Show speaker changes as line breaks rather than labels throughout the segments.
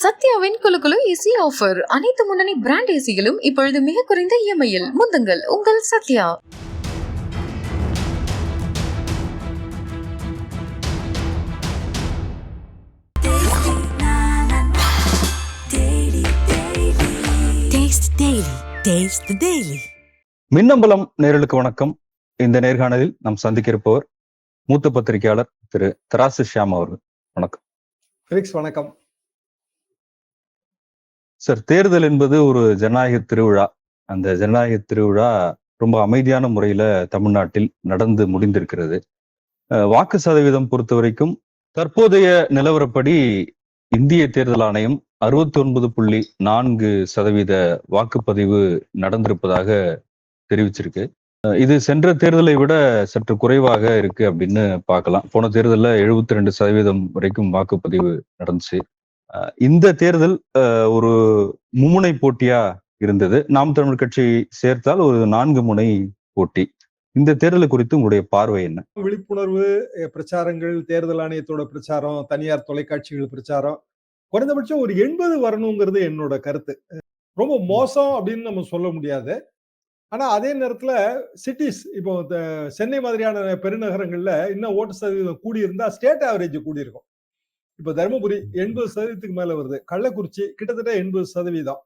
சத்யாவின் குலுகுலு AC offer. அனைத்து முன்னணி brand ஏசிகளும் இப்பொழுது மிக குறைந்த இஎம்ஐயில். முந்துங்கள் உங்கள் சத்யா.
மின்னம்பலம் நேயர்களுக்கு வணக்கம். இந்த நேர்காணலில் நாம் சந்திக்க இருப்பவர் மூத்த பத்திரிகையாளர் திரு தராசு ஷியாம் அவர்கள். வணக்கம்.
வணக்கம்
சார், தேர்தல் என்பது ஒரு ஜனநாயக திருவிழா. அந்த ஜனநாயக திருவிழா ரொம்ப அமைதியான முறையில தமிழ்நாட்டில் நடந்து முடிந்திருக்கிறது. வாக்கு சதவீதம் பொறுத்த வரைக்கும் தற்போதைய நிலவரப்படி இந்திய தேர்தல் ஆணையம் 69.4% வாக்குப்பதிவு நடந்திருப்பதாக தெரிவிச்சிருக்கு. இது சென்ற தேர்தலை விட சற்று குறைவாக இருக்கு அப்படின்னு பார்க்கலாம். போன தேர்தலில் 72% வரைக்கும் வாக்குப்பதிவு நடந்துச்சு. இந்த தேர்தல் ஒரு மும்முனை போட்டியா இருந்தது. நாம் தமிழ் கட்சி சேர்த்தால் ஒரு 4 முனை போட்டி. இந்த தேர்தல் குறித்து உங்களுடைய பார்வை என்ன?
விழிப்புணர்வு பிரச்சாரங்கள், தேர்தல் ஆணையத்தோட பிரச்சாரம், தனியார் தொலைக்காட்சிகள் பிரச்சாரம் குறைந்தபட்சம் ஒரு 80 வரணுங்கிறது என்னோட கருத்து. ரொம்ப மோசம் அப்படின்னு நம்ம சொல்ல முடியாது. ஆனா அதே நேரத்துல சிட்டிஸ், இப்போ சென்னை மாதிரியான பெருநகரங்கள்ல இன்னும் ஓட்டு சதவீதம் கூடி இருந்தா ஸ்டேட் ஆவரேஜ் கூடி இருக்கும். இப்ப தருமபுரி 80% மேல வருது. கள்ளக்குறிச்சி கிட்டத்தட்ட 80%.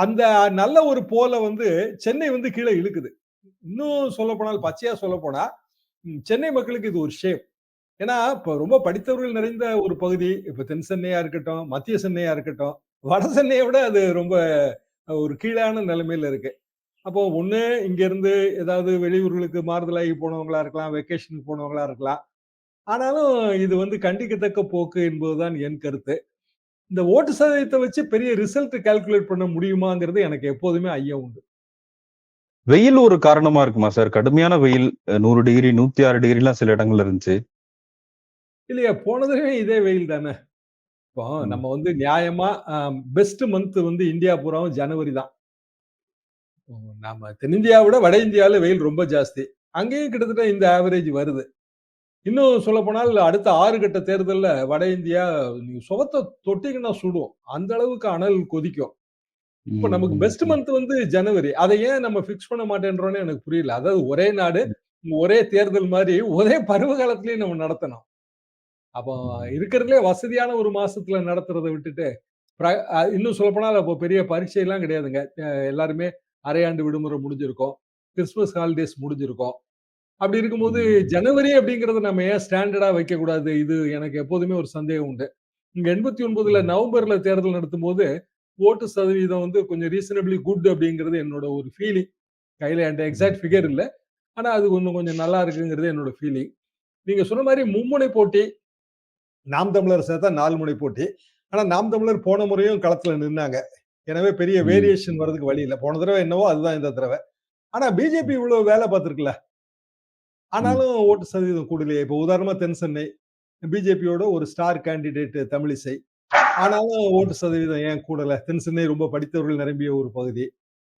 அந்த நல்ல ஒரு போல சென்னை கீழே இழுக்குது. இன்னும் சொல்ல போனால், பச்சையா சொல்ல போனா, சென்னை மக்களுக்கு இது ஒரு ஷேம். ஏன்னா இப்ப ரொம்ப படித்தவர்கள் நிறைந்த ஒரு பகுதி. இப்ப தென் சென்னையா இருக்கட்டும், மத்திய சென்னையா இருக்கட்டும், வட சென்னையை விட அது ரொம்ப ஒரு கீழான நிலைமையில இருக்கு. அப்போ ஒண்ணு இங்க இருந்து ஏதாவது வெளியூர்களுக்கு மாறுதலாகி போனவங்களா இருக்கலாம், வெக்கேஷனுக்கு போனவங்களா இருக்கலாம். ஆனாலும் இது கண்டிக்கத்தக்க போக்கு என்பதுதான் என் கருத்து. இந்த ஓட்டு சதவீதத்தை வச்சு பெரிய ரிசல்ட் கால்குலேட் பண்ண முடியுமாங்கிறது எனக்கு எப்போதுமே ஐயம் உண்டு.
வெயில் ஒரு காரணமா இருக்குமா சார்? கடுமையான வெயில், 100 டிகிரி 106 டிகிரிலாம் சில இடங்கள்ல இருந்துச்சு.
இல்லையா, போனதுமே இதே வெயில் தானே. இப்போ நம்ம நியாயமா பெஸ்ட் மந்த் இந்தியா பூராவும் ஜனவரி தான். நாம தென்னிந்தியாவை விட வட இந்தியாவில வெயில் ரொம்ப ஜாஸ்தி. அங்கேயும் கிட்டத்தட்ட இந்த ஆவரேஜ் வருது. இன்னும் சொல்ல போனால் அடுத்த 6 கட்ட தேர்தல்ல வட இந்தியா நீங்க சுகத்தை தொட்டிங்கன்னா சுடும். அந்த அளவுக்கு அனல் கொதிக்கும். இப்ப நமக்கு பெஸ்ட் மந்த் ஜனவரி. அதை ஏன் நம்ம பிக்ஸ் பண்ண மாட்டேன்றோன்னு எனக்கு புரியல. அதாவது ஒரே நாடு, ஒரே தேர்தல் மாதிரி ஒரே பருவ காலத்திலயும் நம்ம நடத்தணும். அப்போ இருக்கிறதுலே வசதியான ஒரு மாசத்துல நடத்துறதை விட்டுட்டு, இன்னும் சொல்ல போனால் அப்போ பெரிய பரீட்சை எல்லாம் கிடையாதுங்க. எல்லாருமே அரையாண்டு விடுமுறை முடிஞ்சிருக்கும், கிறிஸ்துமஸ் ஹாலிடேஸ் முடிஞ்சிருக்கும். அப்படி இருக்கும்போது ஜனவரி அப்படிங்கறத நம்ம ஏன் ஸ்டாண்டர்டா வைக்க கூடாது? இது எனக்கு எப்போதுமே ஒரு சந்தேகம் உண்டு. இங்க 89ல நவம்பர்ல தேர்தல் நடத்தும் போது ஓட்டு சதவீதம் கொஞ்சம் ரீசனபிளி குட் அப்படிங்கிறது என்னோட ஒரு ஃபீலிங். கையில என்கிட்ட எக்ஸாக்ட் ஃபிகர் இல்லை. ஆனா அது கொஞ்சம் நல்லா இருக்குங்கிறது என்னோட ஃபீலிங். நீங்க சொன்ன மாதிரி மும்முனை போட்டி, நாம் தமிழர் சேர்த்தா 4 முனை போட்டி. ஆனா நாம் தமிழர் போன முறையும் களத்துல நின்னாங்க. எனவே பெரிய வேரியேஷன் வர்றதுக்கு வழி இல்லை. போன தடவை என்னவோ அதுதான் இந்த தடவை. ஆனா பிஜேபி இவ்வளவு வேலை பார்த்திருக்குல்ல. ஆனாலும் ஓட்டு சதவீதம் கூடலையே. இப்ப உதாரணமா தென் சென்னை பிஜேபியோட ஒரு ஸ்டார் கேண்டிடேட் தமிழிசை. ஆனாலும் ஓட்டு சதவீதம் ஏன் கூடல? தென் சென்னை ரொம்ப படித்தவர்கள் நிரம்பிய ஒரு பகுதி.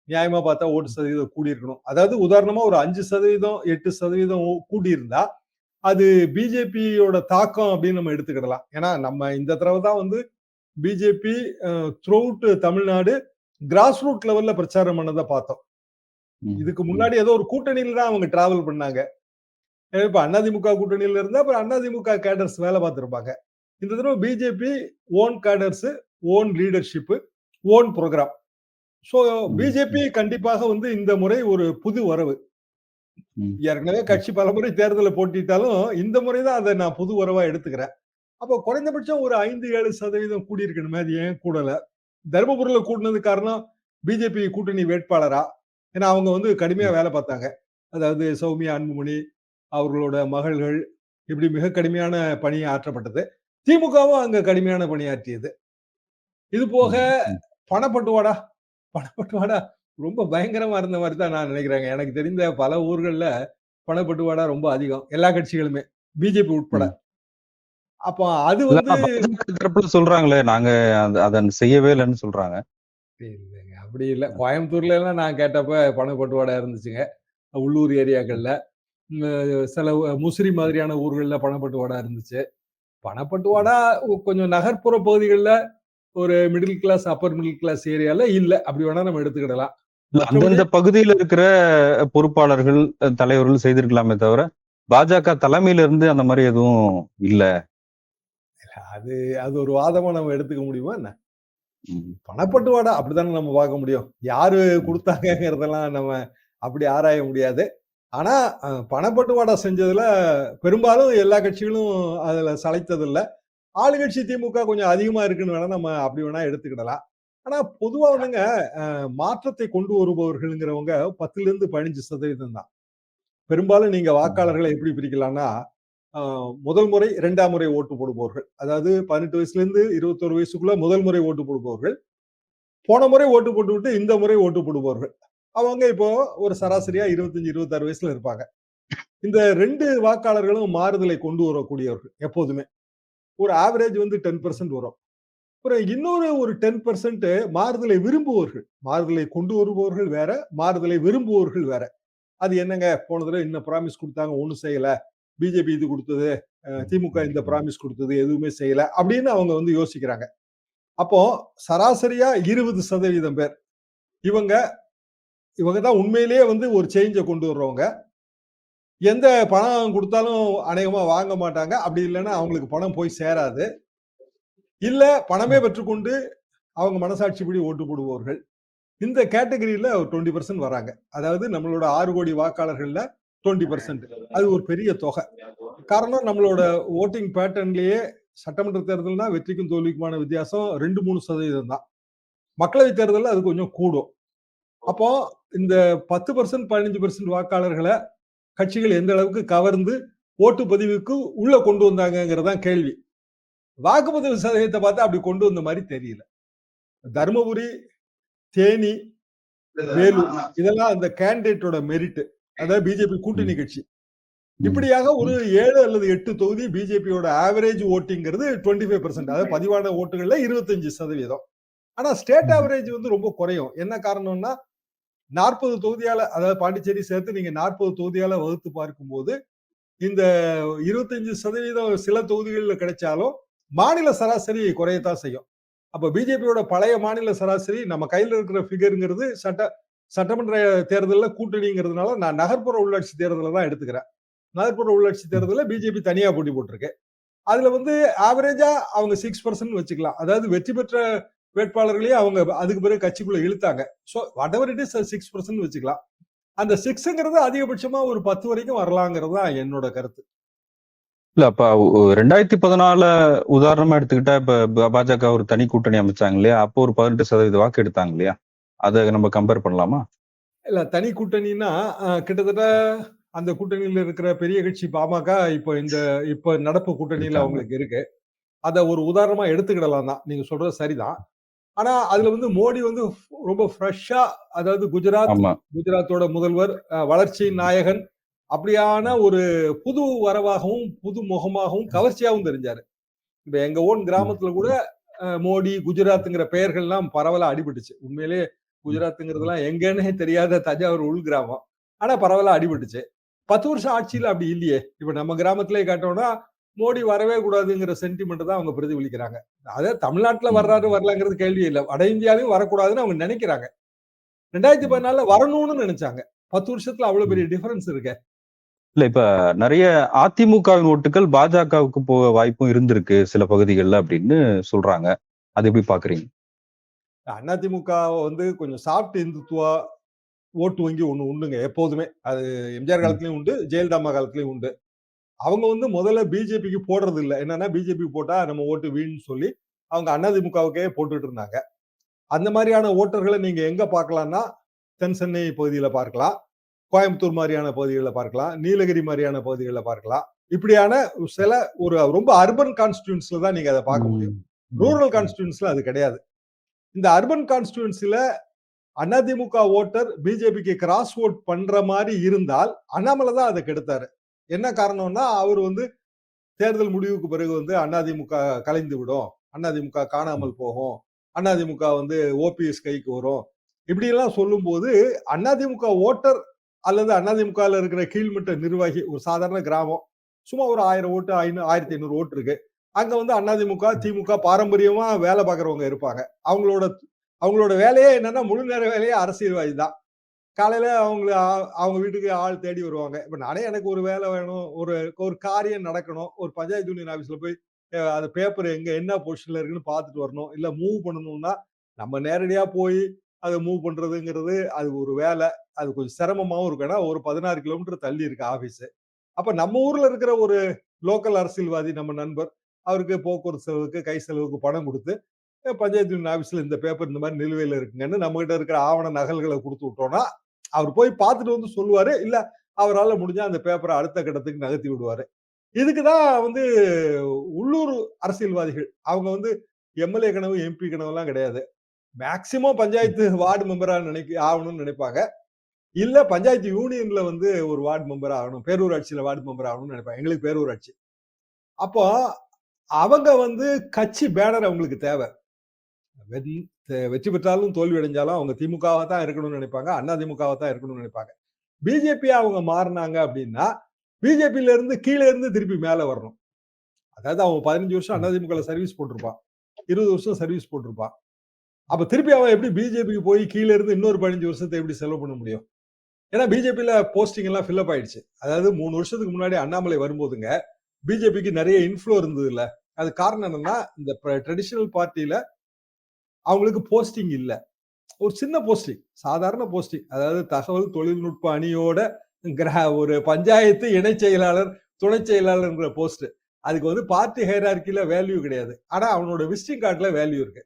நியாயமா பார்த்தா ஓட்டு சதவீதம் கூடி இருக்கணும். அதாவது உதாரணமா ஒரு 5%, 8% கூடி இருந்தா அது பிஜேபியோட தாக்கம் அப்படின்னு நம்ம எடுத்துக்கிடலாம். ஏன்னா நம்ம இந்த தடவை தான் BJP throughout Tamil Nadu grass root லெவல்ல பிரச்சாரம் பண்ணதை பார்த்தோம். இதுக்கு முன்னாடி ஏதோ ஒரு கூட்டணியில தான் அவங்க டிராவல் பண்ணாங்க. இப்ப அதிமுக கூட்டணியில இருந்தா அப்புறம் அதிமுக கேடர்ஸ் வேலை பார்த்திருப்பாங்க. இந்த தடவை BJP own cadres, own leadership, own programme. So BJP கண்டிப்பாக இந்த முறை ஒரு புது வரவு. ஏற்கனவே கட்சி பலமுறை தேர்தலை போட்டிட்டாலும் இந்த முறைதான் அதை நான் புது வரவா எடுத்துக்கிறேன். அப்போ குறைந்தபட்சம் ஒரு 5-7% கூடி இருக்கணுமே. அது ஏன் கூடல? தர்மபுரியில கூட்டினது காரணம் பிஜேபி கூட்டணி வேட்பாளரா? ஏன்னா அவங்க கடுமையா வேலை பார்த்தாங்க. அதாவது சௌமியா அன்புமணி அவர்களோட மகள்கள் இப்படி மிக கடுமையான பணியை ஆற்றப்பட்டது. திமுகவும் அங்க கடுமையான பணியாற்றியது. இது போக பணப்பட்டுவாடா ரொம்ப பயங்கரமா இருந்த மாதிரி தான் நான் நினைக்கிறேன். எனக்கு தெரிந்த பல ஊர்கள்ல பணப்பட்டுவாடா ரொம்ப அதிகம், எல்லா கட்சிகளுமே, பிஜேபி உட்பட. அப்ப அது
தரப்புல சொல்றாங்களே, நாங்க அதை செய்யவே இல்லைன்னு சொல்றாங்க.
இல்லைங்க, அப்படி இல்லை. கோயம்புத்தூர்ல எல்லாம் நான் கேட்டப்ப பணப்பட்டுவாடா இருந்துச்சுங்க. உள்ளூர் ஏரியாக்கள்ல சில முசிறி மாதிரியான ஊர்கள்ல பணப்பட்டுவாடா இருந்துச்சு. பணப்பட்டுவாடா கொஞ்சம் நகர்ப்புற பகுதிகள்ல ஒரு middle class, upper middle class ஏரியால இல்ல. அப்படி வேணா நம்ம எடுத்துக்கிடலாம்.
இல்ல
மற்றபடி
அந்தந்த பகுதியில இருக்கிற பொறுப்பாளர்கள், தலைவர்கள் செய்திருக்கலாமே தவிர, பாஜக தலைமையில இருந்து அந்த மாரி எதுவும் இல்ல.
அது அது ஒரு வாதமா நம்ம எடுத்துக்க முடியுமா என்ன?
ம்.
பணப்பட்டுவாடா அப்படித்தானே நம்ம பார்க்க முடியும். யாரு
ம்.
குடுத்தாங்கங்கிறதெல்லாம் நம்ம அப்படி ஆராய முடியாது. ஆனா, பணப்பட்டுவாடா செஞ்சதுல பெரும்பாலும் எல்லா கட்சிகளும் அதுல சளைத்ததில்ல. ஆளுங்கட்சி திமுக கொஞ்சம் அதிகமா இருக்குன்னு வேணா நம்ம அப்படி வேணா எடுத்துக்கிடலாம். ஆனா பொதுவா வந்துங்க மாற்றத்தை கொண்டு வருபவர்கள்ங்கிறவங்க 10லிருந்து 15% தான். பெரும்பாலும் நீங்க
ம்.
வாக்காளர்களை எப்படி பிரிக்கலாம்னா, முதல் முறை, 2ஆம் முறை ஓட்டு போடுபவர்கள். அதாவது 18 வயசுலேருந்து 21 வயசுக்குள்ள முதல் முறை ஓட்டு போடுபவர்கள். போன முறை ஓட்டு போட்டுவிட்டு இந்த முறை ஓட்டு போடுபவர்கள். அவங்க இப்போ ஒரு சராசரியா 25, 26 வயசுல இருப்பாங்க. இந்த 2 வாக்காளர்களும் மாறுதலை கொண்டு வரக்கூடியவர்கள் எப்போதுமே. ஒரு ஆவரேஜ் வந்து 10% வரும். அப்புறம் இன்னொரு ஒரு 10% மாறுதலை விரும்புவோர்கள். மாறுதலை கொண்டு வருபவர்கள் வேற, மாறுதலை விரும்புவோர்கள் வேற. அது என்னங்க போன தடவை இன்ன ப்ராமிஸ் குடுத்தாங்க, ஒண்ணும் செய்யல. பிஜேபி இது குடுத்தது, திமுக இந்த ப்ராமிஸ் குடுத்தது, எதுவுமே செய்யல. அப்படின்னு அவங்க வந்து யோசிக்கிறாங்க. அப்போ சராசரியா 20% பேர். இவங்க இவங்க தான் உண்மையிலேயே வந்து ஒரு சேஞ்ச கொண்டு வர்றவங்க. எந்த பணம் குடுத்தாலும் அநேகமா வாங்க மாட்டாங்க. அப்படி இல்லன்னா அவங்களுக்கு பணம் போய் சேராது. இல்ல பணமே பெற்றுக்கொண்டு அவங்க மனசாட்சிப்படி ஓட்டு போடுபவர்கள். இந்த கேட்டகரியில ஒரு 20% வராங்க. அதாவது நம்மளோட 6 கோடி வாக்காளர்கள்ல 20%. அது ஒரு பெரிய தொகை. காரணம் நம்மளோட வோட்டிங் பேட்டர்ன்லயே சட்டமன்ற தேர்தல்னா வெற்றிக்கும் தோல்விக்குமான வித்தியாசம் 2, 3% தான். மக்களவை தேர்தல்ல அது கொஞ்சம் கூடும். அப்போ இந்த 10%, 15% வாக்காளர்கள கட்சிகள் எந்த அளவுக்கு கவர்ந்து ஓட்டு பதிவுக்கு உள்ள கொண்டு வந்தாங்கங்கிறது தான் கேள்வி. வாக்குப்பதிவு சதவீதத்தை பார்த்தா அப்படி கொண்டு வந்த மாரி தெரியல. தர்மபுரி, தேனி, வேலூர் இதெல்லாம் அந்த கேண்டிடேட்டோட மெரிட். அதாவது பிஜேபி கூட்டணி
ம்.
கட்சி.
ம்.
இப்படியாக ஒரு 7 அல்லது 8 தொகுதி பிஜேபியோட ஆவரேஜ் ஓட்டிங்கிறது 25%. அதாவது பதிவான ஓட்டுகள்ல 25%. ஆனா ஸ்டேட்
ம்.
ஆவரேஜ் வந்து ரொம்ப குறையும். என்ன காரணம்னா 40 தொகுதியால, அதாவது பாண்டிச்சேரி சேர்த்து நீங்க 40 தொகுதியால வகுத்து பார்க்கும்போது இந்த 25% சில தொகுதிகளில் கிடைச்சாலும் மாநில சராசரி குறையத்தான் செய்யும். அப்ப பிஜேபியோட பழைய மாநில சராசரி நம்ம கையில இருக்கிற ஃபிகர்ங்கிறது சட்டமன்ற தேர்தல்ல கூட்டணிங்கிறதுனால நான் நகர்ப்புற உள்ளாட்சி தேர்தலை தான் எடுத்துக்கிறேன். நகர்ப்புற உள்ளாட்சி
ம்.
தேர்தலில் பிஜேபி தனியா போட்டி போட்டிருக்கு. அதுல வந்து ஆவரேஜா அவங்க 6% வச்சுக்கலாம். அதாவது வெற்றி பெற்ற வேட்பாளர்களையும் அவங்க அதுக்கு பிறகு கட்சிக்குள்ள இழுத்தாங்க. So whatever it is 6% வச்சுக்கலாம். அந்த 6ங்கிறது அதிகபட்சமா ஒரு 10 வரைக்கும் வரலாங்கிறது தான் என்னோட கருத்து.
இல்ல அப்ப 2014 உதாரணமா எடுத்துக்கிட்டா, இப்ப பாஜக ஒரு தனி கூட்டணி அமைச்சாங்க இல்லையா? அப்போ ஒரு 18% வாக்கு எடுத்தாங்க இல்லையா? அத நம்ம கம்பேர் பண்ணலாமா?
இல்ல தனி கூட்டணின்னா கிட்டத்தட்ட அந்த கூட்டணியில இருக்கிற பெரிய கட்சி பாமக இப்ப நடப்பு கூட்டணியில
இருக்காங்க.
அவங்களுக்கு இருக்கு. அத ஒரு உதாரணமா எடுத்துக்கிடலாம் தான். நீங்க சொல்றது சரிதான். ஆனா அதுல வந்து மோடி வந்து ரொம்ப ஃப்ரெஷ்ஷா, அதாவது
ஆமா.
குஜராத்தோட முதல்வர், வளர்ச்சியின் நாயகன், அப்படியான ஒரு புது வரவாகவும், புது முகமாகவும், கவர்ச்சியாவும் தெரிஞ்சாரு. இப்ப எங்க ஓன்
ம்.
கிராமத்துல கூட மோடி, குஜராத்ங்கிற பெயர்கள்லாம் பரவலா அடிபட்டுச்சு. உண்மையிலேயே
ம்.
குஜராத்ங்கிறதெல்லாம் எங்கன்னே தெரியாத தஞ்சாவூர் உள் கிராமம். ஆனா பரவலா அடிபட்டுச்சு. 10 வருஷம் ஆட்சியில அப்படி இல்லையே. இப்ப நம்ம கிராமத்திலேயே கேட்டோம்னா, மோடி வரவே கூடாதுங்கிற சென்டிமெண்ட் தான் அவங்க பிரதிபலிக்கிறாங்க. அதாவது தமிழ்நாட்டுல வர்றாரு,
ம்.
வரலங்கிறது கேள்வி இல்ல. வட இந்தியாலயும் வரக்கூடாதுன்னு அவங்க நினைக்கிறாங்க.
ம்.
2014ல வரணும்னு நினைச்சாங்க. 10 வருஷத்துல அவ்வளவு
ம்.
பெரிய டிஃபரன்ஸ் இருக்கே.
இல்ல இப்ப நெறைய அதிமுகவின் ஓட்டுகள் பாஜகவுக்கு போக வாய்ப்பும் இருந்திருக்கு சில பகுதிகள்ல அப்படின்னு சொல்றாங்க. அது எப்படி பார்க்குறீங்க?
அதிமுக வந்து கொஞ்சம் சாஃப்ட் இந்துத்துவா ஓட்டு வங்கி ஒண்ணு உண்டுங்க எப்போதுமே. அது எம்ஜிஆர்
ம்.
காலத்திலயும் உண்டு, ஜெயலலிதா அம்மா காலத்திலயும் உண்டு. அவங்க வந்து முதல்ல பிஜேபிக்கு போடுறது இல்ல. என்னன்னா பிஜேபி போட்டா நம்ம ஓட்டு வீழ்ன்னு சொல்லி அவங்க அதிமுகவுக்கே போட்டுட்டு இருந்தாங்க. அந்த மாதிரியான ஓட்டர்கள நீங்க எங்க பார்க்கலாம்னா, தென் சென்னை பகுதியில பார்க்கலாம். கோயம்புத்தூர் மாரியான பகுதிகள்ல பார்க்கலாம். நீலகிரி மாரியான பகுதிகள்ல பார்க்கலாம். இப்படியான சில ஒரு ரொம்ப அர்பன் கான்ஸ்டிட்யூயன்சில தான் நீங்க அத பார்க்க முடியும்.
ம். ம்.
ரூரல்
ம்.
கான்ஸ்டிட்யூயன்சில அது கிடையாது. இந்த அர்பன் கான்ஸ்டிட்யூயன்சில அதிமுக ஓட்டர் பிஜேபிக்கு கிராஸ் ஓட் பண்ற மாரி இருந்தால், அண்ணாமலை தான் அத கெடுத்தாரு. என்ன காரணம்னா, அவரு வந்து தேர்தல் முடிவுக்கு பிறகு வந்து அதிமுக கலைந்து விடும். அதிமுக
ம்.
காணாமல் போகும். அதிமுக வந்து ஓபிஎஸ் கைக்கு வரும். இப்படி எல்லாம் சொல்லும்போது, அதிமுக ஓட்டர் அல்லது அதிமுகல இருக்கிற கீழ்மட்ட நிர்வாகி, ஒரு சாதாரண கிராமம். சும்மா ஒரு 1000 ஓட்டு, 1500 ஓட்டு இருக்கு. அங்க வந்து அதிமுக, திமுக பாரம்பரியமா வேலை பார்க்கறவங்க இருப்பாங்க. அவங்களோட அவங்களோட வேலையே என்னன்னா முழு நேர வேலையே அரசியல்வாதி தான். காலையில அவங்க வீட்டுக்கு ஆள் தேடி வருவாங்க. இப்ப நானே எனக்கு ஒரு வேலை வேணும், ஒரு ஒரு காரியம் நடக்கணும். ஒரு பஞ்சாயத்து யூனியன் ஆபீஸ்ல போய் அது பேப்பர் எங்க என்ன பொசிஷன்ல இருக்குன்னு பார்த்துட்டு வரணும். இல்ல மூவ் பண்ணணும்னா, நம்ம நேரடியா போய் அத மூவ் பண்றதுங்கிறது அது ஒரு வேலை. அது கொஞ்சம் சிரமமாவும் இருக்கும். ஏன்னா ஒரு 16 கிலோமீட்டர் தள்ளி இருக்கு ஆபீஸ். அப்ப நம்ம ஊர்ல இருக்கிற ஒரு லோக்கல் அரசியல்வாதி நம்ம நண்பர், அவருக்கு போக்குவரத்து செலவுக்கு, கை செலவுக்கு பணம் குடுத்து, பஞ்சாயத்து யூனியன் ஆபீஸ்ல இந்த பேப்பர் இந்த மாரி நிலுவையில இருக்குங்கன்னு நம்மகிட்ட இருக்கிற ஆவண நகல்கள குடுத்து விட்டோம்னா, அவர் போய் பார்த்துட்டு வந்து சொல்லுவாரு. இல்ல அவரால முடிஞ்சா அந்த பேப்பர அடுத்த கட்டத்துக்கு நகர்த்தி விடுவாரு. இதுக்கு தான் வந்து உள்ளூர் அரசியல்வாதிகள். அவங்க வந்து எம்எல்ஏ கனவு, எம்பி கனவுலாம் கிடையாது. மேக்ஸிமம் பஞ்சாயத்து வார்டு மெம்பரா ஆவணும்னு நினைப்பாங்க. இல்ல பஞ்சாயத்து யூனியன்ல வந்து ஒரு வார்டு மெம்பர் ஆகணும். பேரூராட்சியில வார்டு மெம்பர் ஆகணும்னு நினைப்பாங்க. எங்களுக்கு பேரூராட்சி. அப்போ அவங்க வந்து கட்சி பேனர் அவங்களுக்கு தேவை. வெற்றி பெற்றாலும் தோல்வி அடைஞ்சாலும் அவங்க திமுகவா தான் இருக்கணும்னு நினைப்பாங்க. அதிமுகவா தான் இருக்கணும்னு நினைப்பாங்க. பிஜேபி அவங்க மாறினாங்க அப்படின்னா, பிஜேபியில இருந்து கீழ இருந்து திருப்பி மேல வரணும். அதாவது அவன் 15 வருஷம் அதிமுகல சர்வீஸ் போட்டிருப்பான். 20 வருஷம் சர்வீஸ் போட்டிருப்பான். அப்ப திருப்பி அவன் எப்படி பிஜேபிக்கு போய் கீழ இருந்து இன்னொரு 15 வருஷத்தை எப்படி செலவு பண்ண முடியும்? ஏன்னா பிஜேபியில போஸ்டிங் எல்லாம் ஃபில் அப் ஆயிடுச்சு. அதாவது 3 வருஷத்துக்கு முன்னாடி அண்ணாமலை வரும்போதுங்க, பிஜேபிக்கு நிறைய இன்ஃப்ளோ இருந்தது இல்ல. அது காரணம் என்னன்னா, இந்த ட்ரெடிஷனல் பார்ட்டில அவங்களுக்கு போஸ்டிங் இல்ல. ஒரு சின்ன போஸ்டிங், சாதாரண போஸ்டிங். அதாவது தகவல் தொழில்நுட்ப அணியோட ஒரு பஞ்சாயத்து இணை செயலாளர், துணை செயலாளர்ங்கிற போஸ்ட். அதுக்கு வந்து பார்ட்டி ஹையரார்கில வேல்யூ கிடையாது. ஆனா அவனோட விசிட்டிங் கார்டுல வேல்யூ இருக்கு.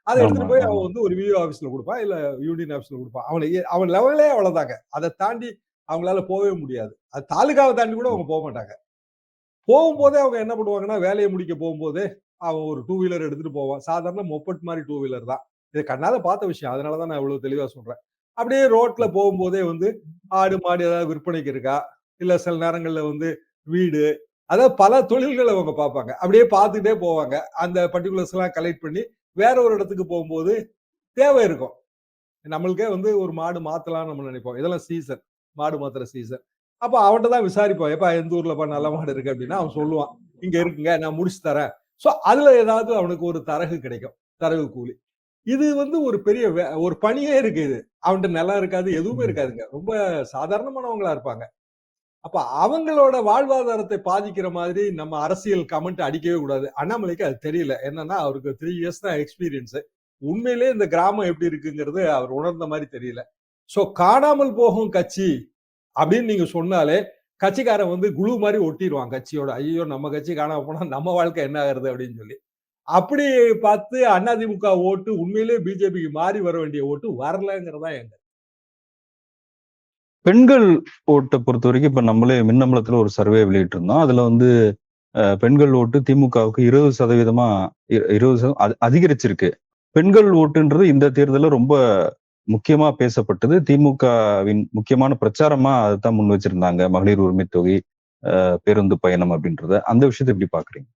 அதை எடுத்துட்டு போய் அவன் வந்து ஒரு விஓ ஆபீஸ்ல கொடுப்பான், இல்ல யூனியன் ஆபீஸ்ல கொடுப்பான். அவன் லெவலே அவ்வளவுதாங்க. அதை தாண்டி அவங்களால போகவே முடியாது. அது தாலுகாவை தாண்டி கூட அவங்க போக மாட்டாங்க. போகும்போதே அவங்க என்ன பண்ணுவாங்கன்னா, வேலையை முடிக்க போகும்போதே அவன் ஒரு டூ வீலர் எடுத்துட்டு போவான். சாதாரண மொப்பட் மாதிரி டூ வீலர் தான். இது கண்ணால பார்த்த விஷயம். அதனாலதான் நான் இவ்வளவு தெளிவா சொல்றேன். அப்படியே ரோட்ல போகும்போதே வந்து ஆடு மாடு ஏதாவது விற்பனைக்கு இருக்கா, இல்ல சில நேரங்கள்ல வந்து வீடு, அதாவது பல தொழில்களை அவங்க பார்ப்பாங்க. அப்படியே பார்த்துட்டே போவாங்க. அந்த பர்டிகுலர்ஸ் எல்லாம் கலெக்ட் பண்ணி வேற ஒரு இடத்துக்கு போகும்போது தேவை இருக்கும். நம்மளுக்கே வந்து ஒரு மாடு மாத்தலாம்னு நம்ம நினைப்போம். இதெல்லாம் சீசன், மாடு மாத்துற சீசன். அப்ப அவன்கிட்ட தான் விசாரிப்போம். எப்ப எந்த ஊர்லப்பா நல்ல மாடு இருக்கு அப்படின்னா அவன் சொல்லுவான், இங்க இருக்குங்க நான் முடிச்சு தரேன். சோ அதுல ஏதாவது அவனுக்கு ஒரு தரகு கிடைக்கும், தரகு கூலி. இது வந்து ஒரு பெரிய ஒரு பணியே இருக்கு. இது அவன்கிட்ட நிலம் இருக்காது, எதுவுமே இருக்காதுங்க. ரொம்ப சாதாரணமானவங்களா இருப்பாங்க. அப்ப அவங்களோட வாழ்வாதாரத்தை பாதிக்கிற மாதிரி நம்ம அரசியல் கமெண்ட் அடிக்கவே கூடாது. அண்ணாமலைக்கு அது தெரியல. என்னன்னா அவருக்கு 3 இயர்ஸ் தான் எக்ஸ்பீரியன்ஸ். உண்மையிலேயே இந்த கிராமம் எப்படி இருக்குங்கிறது அவர் உணர்ந்த மாதிரி தெரியல. சோ காணாமல் போகும் கட்சி அப்படின்னு நீங்க சொன்னாலே கட்சிக்காரன் வந்து குழு மாதிரி ஒட்டிடுவான் கட்சியோட. ஐயோ நம்ம கட்சி காணாம போனா நம்ம வாழ்க்கை என்ன ஆகுறது அப்படின்னு சொல்லி. அப்படி பார்த்து அதிமுக ஓட்டு உண்மையிலேயே பிஜேபிக்கு மாறி வர வேண்டிய ஓட்டு வரலங்கிறதா எங்க.
பெண்கள் ஓட்டை பொறுத்த வரைக்கும் இப்ப நம்மளே மின்னம்பலத்துல ஒரு சர்வே வெளியிட்டு இருந்தோம். அதுல வந்து பெண்கள் ஓட்டு திமுகவுக்கு 20% 20% அதிகரிச்சிருக்கு. பெண்கள் ஓட்டுன்றது இந்த தேர்தலில் ரொம்ப முக்கியமா பேசப்பட்டது. திமுகவின் முக்கியமான பிரச்சாரமா அதைத்தான் முன் வச்சிருந்தாங்க. மகளிர் உரிமை தொகை, பேருந்து பயணம் அப்படின்றத. அந்த விஷயத்தை எப்படி பாக்குறீங்க?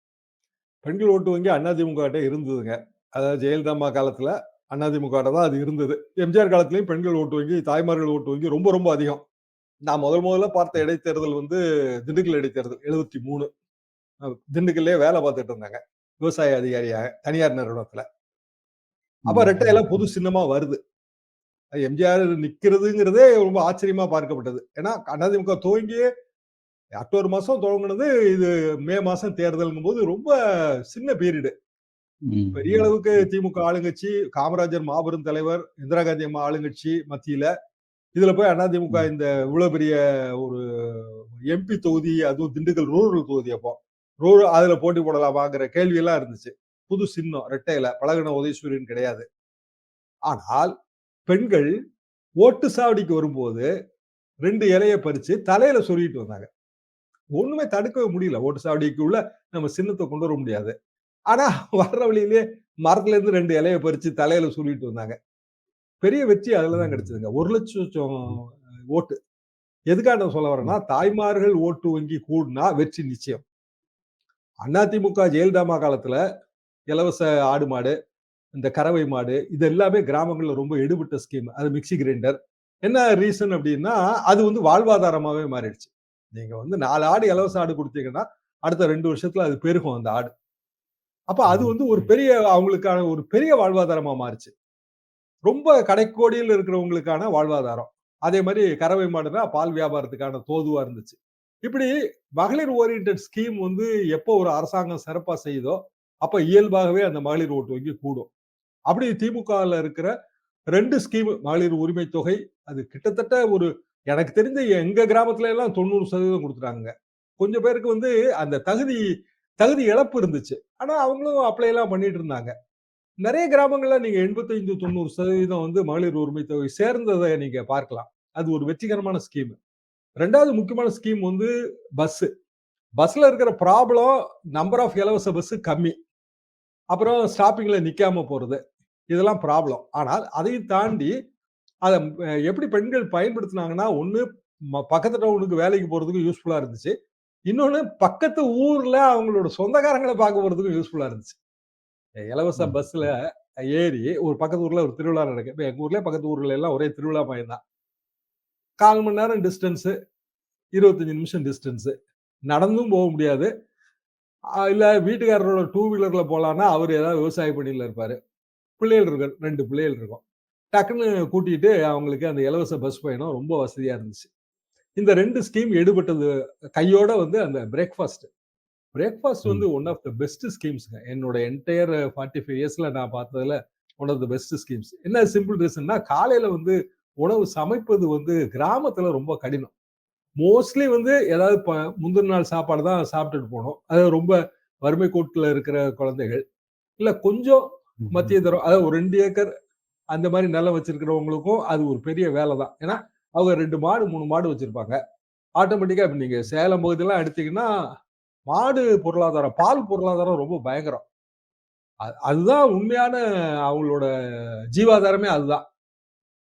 பெண்கள் ஓட்டு வங்கி அதிமுக இருந்ததுங்க. அதாவது ஜெயலலிதா காலத்துல அதிமுக தான் அது இருந்தது. எம்ஜிஆர் காலத்திலயும் பெண்கள் ஓட்டு வங்கி, தாய்மார்கள் ஓட்டு வங்கி ரொம்ப ரொம்ப அதிகம். நான் முதல்ல பார்த்த இடைத்தேர்தல் வந்து திண்டுக்கல் இடைத்தேர்தல் 73. திண்டுக்கல்லே வேலை பார்த்துட்டு இருந்தாங்க, விவசாய அதிகாரியாக தனியார் நிறுவனத்துல. அப்ப ரெட்டையில பொது சின்னமா வருது. எம்ஜிஆர் நிக்கிறதுங்கிறதே ரொம்ப ஆச்சரியமா பார்க்கப்பட்டது. ஏன்னா அதிமுக துவங்கியே அக்டோபர் மாசம் துவங்கினது, இது மே மாசம் தேர்தல்ங்கும் போது ரொம்ப சின்ன பீரியடு. பெரிய அளவுக்கு திமுக ஆளுங்கட்சி, காமராஜர் மாபெரும் தலைவர், இந்திரா காந்தி அம்மா ஆளுங்கட்சி மத்தியில இதுல போய் அதிமுக இந்த இவ்வளவு பெரிய ஒரு எம்பி தொகுதி, அதுவும் திண்டுக்கல் ரூரல் தொகுதி. அப்போ அதுல போட்டி போடலாமாங்கிற கேள்வி எல்லாம் இருந்துச்சு. புது சின்னம் ரெட்டையில, பழகுன உதயசூரியன் கிடையாது. ஆனால் பெண்கள் ஓட்டு சாவடிக்கு வரும்போது 2 இலையை பறிச்சு தலையில சொருகிட்டு வந்தாங்க. ஒண்ணுமே தடுக்கவே முடியல. ஓட்டு சாவடிக்குள்ள நம்ம சின்னத்தை கொண்டு வர முடியாது. ஆனா வர்ற வழியிலேயே மரத்துல இருந்து 2 இலையை பறிச்சு தலையில சொல்லிட்டு வந்தாங்க. பெரிய வெற்றி அதுலதான் கிடைச்சதுங்க. 1,00,000 ஓட்டு. எதுக்காக நான் சொல்ல வரேன்னா, தாய்மார்கள் ஓட்டு வங்கி கூடுனா வெற்றி நிச்சயம். அதிமுக ஜெயலலிதா காலத்துல இலவச ஆடு மாடு, இந்த கறவை மாடு, இது எல்லாமே கிராமங்கள்ல ரொம்ப எடுபட்ட ஸ்கீம். அது மிக்சி கிரைண்டர். என்ன ரீசன் அப்படின்னா, அது வந்து வாழ்வாதாரமாவே மாறிடுச்சு. நீங்க வந்து 4 ஆடு இலவச ஆடு கொடுத்தீங்கன்னா, அடுத்த 2 வருஷத்துல அது பெருகும் அந்த ஆடு. அப்ப அது வந்து ஒரு பெரிய அவங்களுக்கான ஒரு பெரிய வாழ்வாதாரமா மாறுச்சு. ரொம்ப கடைக்கோடியில் இருக்கிறவங்களுக்கான வாழ்வாதாரம். அதே மாரி கறவை மாடுனா பால் வியாபாரத்துக்கான தோதுவா இருந்துச்சு. இப்படி மகளிர் ஓரியன்டட் ஸ்கீம் வந்து எப்போ ஒரு அரசாங்கம் சிறப்பா செய்யுதோ, அப்ப இயல்பாகவே அந்த மகளிர் ஓட்டு வங்கி கூடும். அப்படி திமுகல இருக்கிற 2 ஸ்கீம் மகளிர் உரிமை தொகை, அது கிட்டத்தட்ட ஒரு எனக்கு தெரிந்து எங்க கிராமத்துல எல்லாம் 90% குடுத்துட்டாங்க. கொஞ்சம் பேருக்கு வந்து அந்த தகுதி தகுதி இழப்பு இருந்துச்சு. ஆனா அவங்களும் அப்ளை எல்லாம் பண்ணிட்டு இருந்தாங்க. நெறைய கிராமங்கள்ல நீங்க 85, 90% வந்து மகளிர் உரிமை தொகை சேர்ந்தத நீங்க பார்க்கலாம். அது ஒரு வெற்றிகரமான ஸ்கீம். 2வது முக்கியமான ஸ்கீம் வந்து பஸ். பஸ்ல இருக்கிற ப்ராப்ளம் நம்பர் ஆஃப் இலவச பஸ் கம்மி. அப்புறம் ஸ்டாப்பிங்ல நிக்காம போறது. இதெல்லாம் ப்ராப்ளம். ஆனால் அதையும் தாண்டி அத எப்படி பெண்கள் பயன்படுத்துனாங்கன்னா, ஒண்ணு பக்கத்து டவுனுக்கு வேலைக்கு போறதுக்கு யூஸ்ஃபுல்லா இருந்துச்சு. இன்னொன்னு பக்கத்து ஊர்ல அவங்களோட சொந்தக்காரங்கள பார்க்க போறதுக்கும் யூஸ்ஃபுல்லா இருந்துச்சு. இலவச பஸ்ல ஏறி ஒரு பக்கத்து ஊர்ல ஒரு திருவிழா நடக்கு. இப்ப எங்க ஊர்லயே பக்கத்து ஊர்ல எல்லாம் ஒரே திருவிழா மயம் தான். 1/4 மணி நேரம் டிஸ்டன்ஸ், 25 நிமிஷம் டிஸ்டன்ஸ். நடந்தும் போக முடியாது. இல்ல வீட்டுக்காரரோட டூ வீலர்ல போலான்னா, அவரு ஏதாவது விவசாய பணியில இருப்பாரு. பிள்ளைகள் இருக்கு. 2 பிள்ளைகள் இருக்கும். டக்குன்னு கூட்டிட்டு அவங்களுக்கு அந்த இலவச பஸ் பயணம் ரொம்ப வசதியா இருந்துச்சு. இந்த 2 ஸ்கீம் எடுபட்டது கையோட வந்து அந்த பிரேக்ஃபாஸ்ட். பிரேக்ஃபாஸ்ட் வந்து ஒன் ஆஃப் த பெஸ்ட் ஸ்கீம்ஸ்ங்க. என்னோட என்டையர் 45 இயர்ஸ்ல நான் பார்த்ததுல one of the best schemes. என்ன சிம்பிள் ரீசன்னா, காலையில வந்து உணவு சமைப்பது வந்து கிராமத்துல ரொம்ப கடினம். மோஸ்ட்லி வந்து ஏதாவது முந்தின நாள் சாப்பாடு தான் சாப்பிட்டுட்டு போணும். அதாவது ரொம்ப வறுமை கோட்டுல இருக்கிற குழந்தைகள். இல்ல கொஞ்சம் மத்திய தரம் அதாவது ஒரு 2 ஏக்கர் அந்த மாரி நிலம் வச்சிருக்கிறவங்களுக்கும் அது ஒரு பெரிய வேலை தான். ஏன்னா, அவங்க 2 மாடு, 3 மாடு வச்சிருப்பாங்க. ஆட்டோமேட்டிக்கா இப்ப நீங்க சேலம் பகுதியெல்லாம் எடுத்தீங்கன்னா, மாடு பொருளாதாரம், பால் பொருளாதாரம் ரொம்ப பயங்கரம். அதுதான் உண்மையான அவங்களோட ஜீவாதாரமே அதுதான்.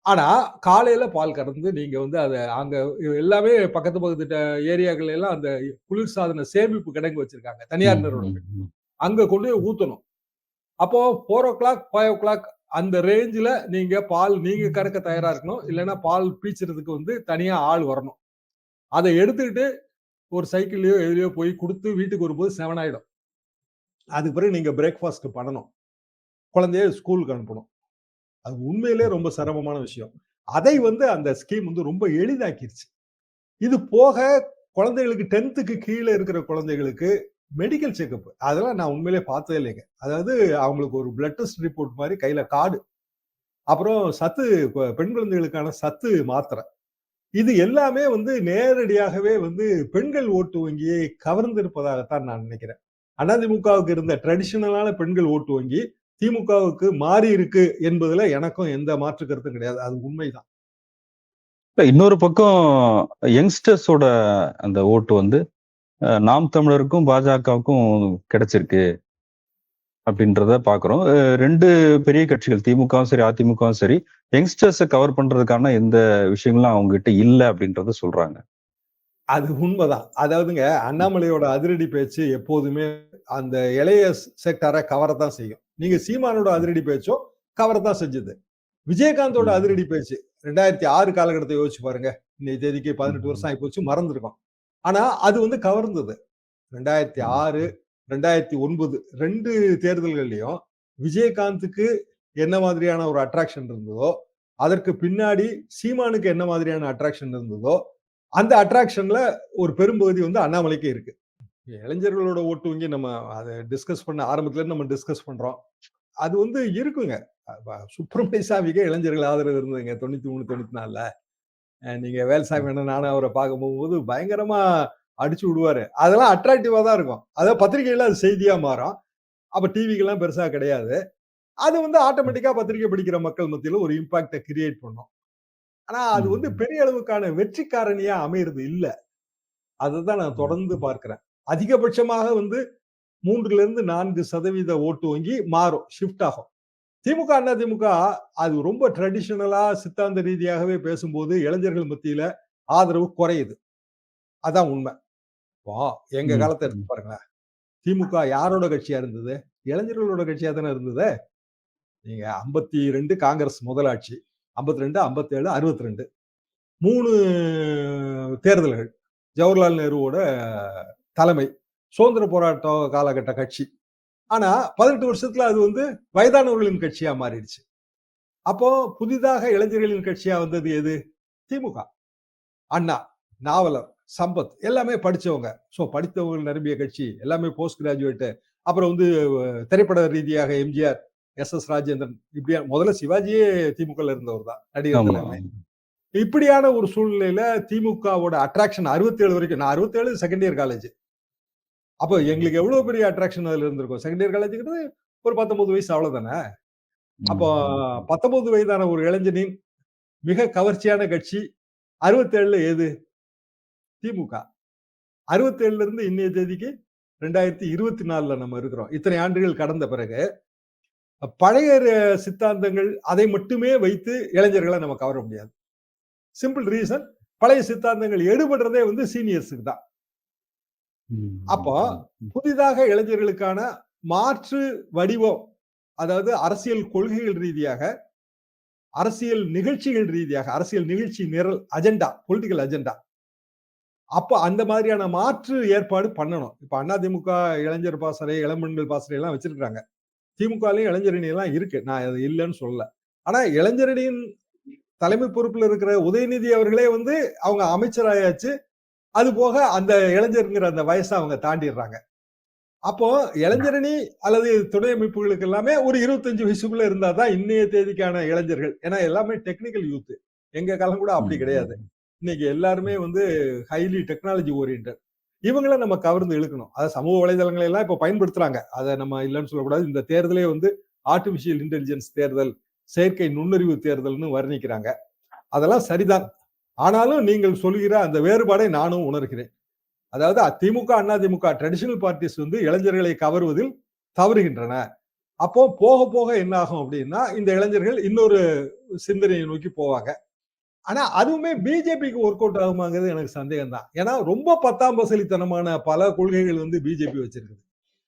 ஆனா, காலையில பால் கறந்து நீங்க வந்து அத அங்க எல்லாமே பக்கத்து பக்கத்து ஏரியாக்கள்ல எல்லாம் அந்த குளிர்சாதன சேமிப்பு கிடங்கு வச்சிருக்காங்க. தனியார் நிறுவனங்கள். அங்க கொண்டு போய் ஊத்தணும். அப்போ 4:00, 5:00 அந்த ரேஞ்சுல நீங்க பால் நீங்க கறக்க தயாரா இருக்கணும். இல்லன்னா பால் பீய்ச்சறதுக்கு வந்து தனியா ஆள் வரணும். அத எடுத்துக்கிட்டு ஒரு சைக்கிள்லயோ, எதுலயோ போய் குடுத்து வீட்டுக்கு வரும்போது 7 ஆயிடும். அதுக்கு பிறகு நீங்க பிரேக்ஃபாஸ்ட் பண்ணணும். குழந்தைய ஸ்கூலுக்கு அனுப்பணும். அது உண்மையிலேயே ரொம்ப சிரமமான விஷயம். அதை வந்து அந்த ஸ்கீம் வந்து ரொம்ப எளிதாக்கிருச்சு. இது போக குழந்தைகளுக்கு 10க்கு கீழ இருக்கிற குழந்தைகளுக்கு மெடிக்கல் செக்கப் அதெல்லாம் நான் உண்மையிலேயே பார்த்ததே இல்லைங்க. அதாவது அவங்களுக்கு ஒரு பிளட் டெஸ்ட் ரிப்போர்ட் மாரி கையில கார்டு. அப்புறம் சத்து பெண் குழந்தைகளுக்கான சத்து மாத்திரை. இது எல்லாமே வந்து நேரடியாகவே வந்து பெண்கள் ஓட்டு வங்கியை கவர்ந்திருப்பதாகத்தான் நான் நினைக்கிறேன். அதிமுகவுக்கு இருந்த ட்ரெடிஷனலான பெண்கள் ஓட்டு வங்கி திமுகவுக்கு மாறி இருக்கு என்பதுல எனக்கும் எந்த மாற்று கருத்தும் கிடையாது. அது உண்மைதான்.
இன்னொரு பக்கம் யங்ஸ்டர்ஸோட அந்த ஓட்டு வந்து நாம் தமிழருக்கும் பாஜகவுக்கும் கிடைச்சிருக்கு அப்படின்றத பாக்குறோம். 2 பெரிய கட்சிகள் திமுகவும் சரி, அதிமுகவும் சரி, யங்ஸ்டர்ஸை கவர் பண்றதுக்கான எந்த விஷயங்களும் அவங்க கிட்ட இல்ல அப்படின்றத சொல்றாங்க.
அது உண்மைதான். அதாவதுங்க அண்ணாமலையோட அதிரடி பேச்சு எப்போதுமே அந்த இளைய செக்டாரை கவரத்தான் செய்யும். நீங்க சீமானோட அதிரடி பேச்சும் கவரத்தான் செஞ்சது. விஜயகாந்தோட அதிரடி பேச்சு 2006 காலகட்டத்தை யோசிச்சு பாருங்க. இன்னைக்கு தேதிக்கு 18 வருஷம் ஆயிப்போச்சு, மறந்துருக்கோம். ஆனா அது வந்து கவர்ந்தது. 2006, 2009 2 தேர்தல்கள்லயும் விஜயகாந்துக்கு என்ன மாதிரியான ஒரு அட்ராக்ஷன் இருந்ததோ, அதற்கு பின்னாடி சீமானுக்கு என்ன மாதிரியான அட்ராக்ஷன் இருந்ததோ, அந்த அட்ராக்ஷன்ல ஒரு பெரும்பகுதி வந்து அண்ணாமலைக்கு இருக்கு. இளைஞர்களோட ஓட்டு வங்கி நம்ம அத டிஸ்கஸ் பண்ண ஆரம்பத்துல இருந்து நம்ம டிஸ்கஸ் பண்றோம். அது வந்து இருக்குங்க. சுப்பிரமணிய சாமிக்கே இளைஞர்கள் ஆதரவு இருந்ததுங்க 93, 94ல. நீங்க வேல்சாமி அண்ணன் நானும் அவரை பார்க்க போகும்போது பயங்கரமா அடிச்சு விடுவாரு. அதெல்லாம் அட்ராக்டிவா தான் இருக்கும். அதாவது பத்திரிகையில அது செய்தியா மாறும். அப்ப டிவிக்கெல்லாம் பெருசா கிடையாது. அது வந்து ஆட்டோமேட்டிக்கா பத்திரிகை படிக்கிற மக்கள் மத்தியில ஒரு இம்பாக்ட கிரியேட் பண்ணும். ஆனா அது வந்து பெரிய அளவுக்கான வெற்றி காரணியா அமையறது இல்ல. அததான் நான் தொடர்ந்து பார்க்கிறேன். அதிகபட்சமாக வந்து 3லிருந்து 4% ஓட்டு வங்கி மாறும். ஷிஃப்ட் ஆகும். திமுக, அதிமுக அது ரொம்ப ட்ரெடிஷனலா சித்தாந்த ரீதியாகவே பேசும்போது இளைஞர்கள் மத்தியில ஆதரவு குறையுது. அதான் உண்மை. இப்போ எங்க காலத்த எடுத்து பாருங்களேன். திமுக யாரோட கட்சியா இருந்தது? இளைஞர்களோட கட்சியா தானே இருந்தது. நீங்க 52 காங்கிரஸ் முதலாட்சி. 52, 57, 62 3 தேர்தல்கள். ஜவஹர்லால் நேருவோட தலைமை. சுதந்திர போராட்ட காலகட்ட கட்சி. ஆனா 18 வருஷத்துல அது வந்து வயதானவர்களின் கட்சியா மாறிடுச்சு. அப்போ புதிதாக இளைஞர்களின் கட்சியா வந்தது எது? திமுக. அண்ணா, நாவலர், சம்பத் எல்லாமே படிச்சவங்க. சோ படித்தவர்கள் நிரம்பிய கட்சி, எல்லாமே போஸ்ட் கிராஜுவேட். அப்புறம் வந்து திரைப்பட ரீதியாக எம்ஜிஆர், எஸ்.எஸ். ராஜேந்திரன், இப்படியா முதல்ல சிவாஜியே திமுகல இருந்தவர் தான் நடிகர் தலைமை. இப்படியான ஒரு சூழ்நிலையில திமுகவோட அட்ராக்ஷன் 67 வரைக்கும், நான் 67 செகண்ட் இயர் காலேஜ். அப்போ எங்களுக்கு எவ்வளவு பெரிய அட்ராக்ஷன் அதுல இருந்திருக்கும். செகண்ட் இயர் காலேஜுங்கிறது ஒரு 19 வயசு அவ்வளவுதானே. அப்போ 19 வயதான ஒரு இளைஞனின் மிக கவர்ச்சியான கட்சி 67ல எது? திமுக. 67ல இருந்து இன்னைய தேதிக்கு 2024ல நம்ம இருக்கிறோம். இத்தனை ஆண்டுகள் கடந்த பிறகு பழைய சித்தாந்தங்கள் அதை மட்டுமே வைத்து இளைஞர்களை நம்ம கவர முடியாது. சிம்பிள் ரீசன், பழைய சித்தாந்தங்கள் எடுபடுறதே வந்து சீனியர்ஸுக்கு தான். அப்போ புதிதாக இளைஞர்களுக்கான மாற்று வடிவம், அதாவது அரசியல் கொள்கைகள் ரீதியாக, அரசியல் நிகழ்ச்சிகள் ரீதியாக, அரசியல் நிகழ்ச்சி நிரல், அஜெண்டா, பொலிட்டிக்கல் அஜெண்டா, அப்ப அந்த மாதிரியான மாற்று ஏற்பாடு பண்ணணும். இப்ப அதிமுக இளைஞர் பாசறை, இளம்பெண்கள் பாசறை எல்லாம் வச்சிருக்காங்க. திமுகலையும் இளைஞரணி எல்லாம் இருக்கு, நான் அது இல்லைன்னு சொல்லல. ஆனா இளைஞரணியின் தலைமை பொறுப்புல இருக்கிற உதயநிதி அவர்களே வந்து அவங்க அமைச்சராயாச்சு. அது போக அந்த இளைஞருங்கிற அந்த வயசை அவங்க தாண்டிடுறாங்க. அப்போ இளைஞரணி அல்லது துணை அமைப்புகளுக்கு எல்லாமே ஒரு 25 வயசுக்குள்ள இருந்தா தான் இன்னைய தேதிக்கான இளைஞர்கள். ஏன்னா எல்லாமே டெக்னிக்கல் யூத். எங்க காலம் கூட அப்படி கிடையாது. இன்னைக்கு எல்லாருமே வந்து ஹைலி டெக்னாலஜி ஓரியன்டட். இவங்களை நம்ம கவர்ந்து இழுக்கணும். அதாவது சமூக வலைதளங்களை எல்லாம் இப்ப பயன்படுத்துறாங்க. அதை நம்ம இல்லைன்னு சொல்லக்கூடாது. இந்த தேர்தலே வந்து ஆர்டிபிஷியல் இன்டெலிஜென்ஸ் தேர்தல், செயற்கை நுண்ணறிவு தேர்தல்னு வர்ணிக்கிறாங்க. அதெல்லாம் சரிதான். ஆனாலும் நீங்கள் சொல்கிற அந்த வேறுபாடை நானும் உணர்கிறேன். அதாவது திமுக, அதிமுக ட்ரெடிஷனல் பார்ட்டிஸ் வந்து இளைஞர்களை கவருவதில் தவறுகின்றன. அப்போ போக போக என்ன ஆகும் அப்படின்னா, இந்த இளைஞர்கள் இன்னொரு சிந்தனையை நோக்கி போவாங்க. ஆனா அதுவுமே பிஜேபிக்கு ஒர்க் அவுட் ஆகுமாங்கிறது எனக்கு சந்தேகம் தான். ஏன்னா ரொம்ப 10ஆம் பசலித்தனமான பல கொள்கைகள் வந்து பிஜேபி வச்சிருக்குது.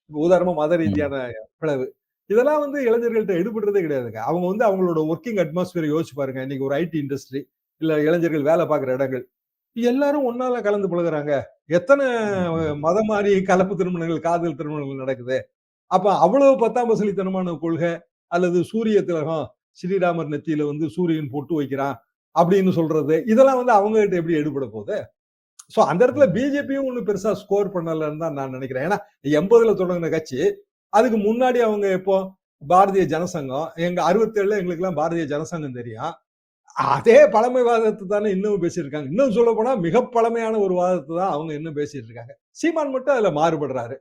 உதாரணமா மத ரீதியான பிளவு, இதெல்லாம் வந்து இளைஞர்கள்ட்ட எடுபடுறதே கிடையாதுங்க. அவங்க வந்து அவங்களோட ஒர்க்கிங் அட்மாஸ்பியர் யோசிச்சு பாருங்க. இன்னைக்கு ஒரு ஐடி இண்டஸ்ட்ரி, இல்ல இளைஞர்கள் வேலை பார்க்குற இடங்கள், எல்லாரும் ஒன்னால கலந்து பழகுறாங்க. எத்தனை மதம் மாறி கலப்பு திருமணங்கள், காதல் திருமணங்கள் நடக்குது. அப்ப அவ்வளவு 10ஆம் பசலித்தனமான கொள்கை, அல்லது சூரிய திலகம், ஸ்ரீராமர் நெத்தியில வந்து சூரியன் பொட்டு வைக்கிறான் அப்படின்னு சொல்றது, இதெல்லாம் வந்து அவங்க கிட்ட எப்படி எடுபட போகுது? சோ அந்த இடத்துல பிஜேபியும் ஒண்ணு பெருசா ஸ்கோர் பண்ணலன்னு தான் நான் நினைக்கிறேன். ஏன்னா 80ல தொடங்கின கட்சி, அதுக்கு முன்னாடி அவங்க எப்போ பாரதிய ஜனசங்கம், எங்க 67ல எங்களுக்கு எல்லாம் பாரதிய ஜனசங்கம் தெரியும். அதே பழமை வாதத்தை தானே இன்னும் பேசியிருக்காங்க. இன்னும் சொல்ல போனா மிக பழமையான ஒரு வாதத்தை தான் அவங்க இன்னும் பேசிட்டு இருக்காங்க. சீமான் மட்டும் அதுல மாறுபடுறாரு.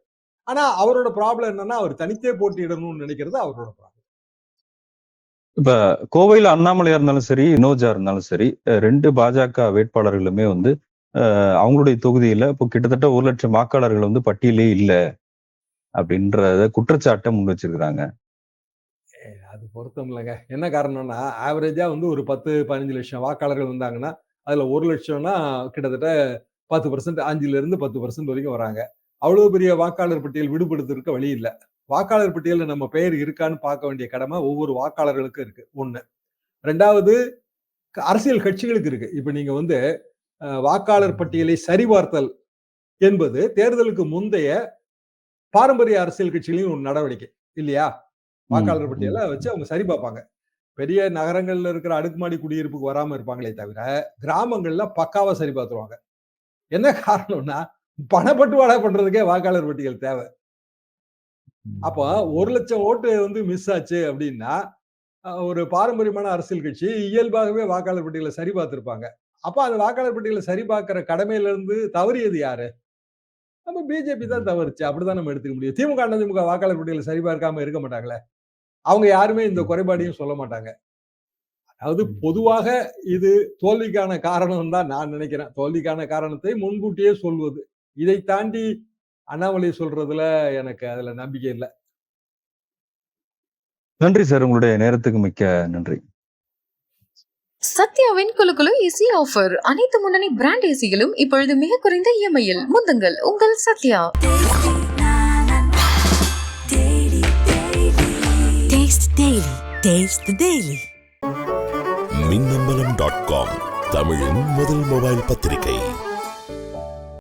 ஆனா அவரோட ப்ராப்ளம் என்னன்னா, அவர் தனித்தே போட்டியிடணும்னு நினைக்கிறது அவரோட ப்ராப்ளம்.
இப்ப கோவையில அண்ணாமலையா இருந்தாலும் சரி, வினோஜா இருந்தாலும் சரி, 2 பாஜக வேட்பாளர்களுமே வந்து அவங்களுடைய தொகுதியில இப்போ கிட்டத்தட்ட 1 லட்சம் வாக்காளர்கள் வந்து பட்டியலே இல்ல அப்படின்றத குற்றச்சாட்டை முன் வச்சிருக்கிறாங்க.
அது பொருத்தம் இல்லைங்க. என்ன காரணம்னா, ஆவரேஜா வந்து ஒரு 10-15 லட்சம் வாக்காளர்கள் வந்தாங்கன்னா, அதுல 1 லட்சம்னா கிட்டத்தட்ட 10%, 5ல இருந்து 10% வரைக்கும் வராங்க. அவ்வளவு பெரிய வாக்காளர் பட்டியல் விடுபடுத்துறதுக்கு வழி இல்ல. வாக்காளர் பட்டியல்ல நம்ம பெயர் இருக்கான்னு பார்க்க வேண்டிய கடமை ஒவ்வொரு வாக்காளர்களுக்கும் இருக்கு. 1. 2வது அரசியல் கட்சிகளுக்கு இருக்கு. இப்ப நீங்க வந்து வாக்காளர் பட்டியலை சரிபார்த்தல் என்பது தேர்தலுக்கு முந்தைய பாரம்பரிய அரசியல் கட்சிகளின் ஒரு நடவடிக்கை இல்லையா? வாக்காளர் பட்டியலை வச்சு அவங்க சரி பார்ப்பாங்க. பெரிய நகரங்கள்ல இருக்கிற அடுக்குமாடி குடியிருப்புக்கு வராம இருப்பாங்களே தவிர, கிராமங்கள்ல பக்காவா சரி பார்த்துருவாங்க. என்ன காரணம்னா, பணப்பட்டுவாடா பண்றதுக்கே வாக்காளர் பட்டியல் தேவை. அப்போ 1 லட்சம் ஓட்டு வந்து மிஸ் ஆச்சு அப்படின்னா, ஒரு பாரம்பரியமான அரசியல் கட்சி இயல்பாகவே வாக்காளர் பட்டியலை சரி பார்த்திருப்பாங்க. அப்ப அந்த வாக்காளர் பட்டியலை சரி பார்க்கிற கடமையில இருந்து தவறியது யாரு? நம்ம பிஜேபி தான் தவறுச்சு. அப்படிதான் நம்ம எடுத்துக்க முடியும். திமுக, அதிமுக வாக்காளர் பட்டியலை சரி பார்க்காம இருக்க மாட்டாங்களே. அவங்க யாருமே இந்த குறைபாடையும் சொல்ல மாட்டாங்க. அதாவது பொதுவாக இது தோல்விக்கான காரணம் தான் நான் நினைக்கிறேன். தோல்விக்கான காரணத்தை முன்கூட்டியே சொல்வது. இதை தாண்டி அண்ணாமலை சொல்றதுல எனக்கு அதுல நம்பிக்கை இல்லை.
நன்றி சார், உங்களுடைய நேரத்துக்கு மிக்க நன்றி.
சத்யாவின் குலுகுலு ஏசி ஆஃபர். அனைத்து முன்னணி பிராண்ட் ஏசிகளும் இப்பொழுது மிக குறைந்த இஎம்ஐயில். முந்துங்கள் உங்கள் சத்யா.
மின்னம்பலம்.com தமிழின் முதல் மொபைல் பத்திரிகை.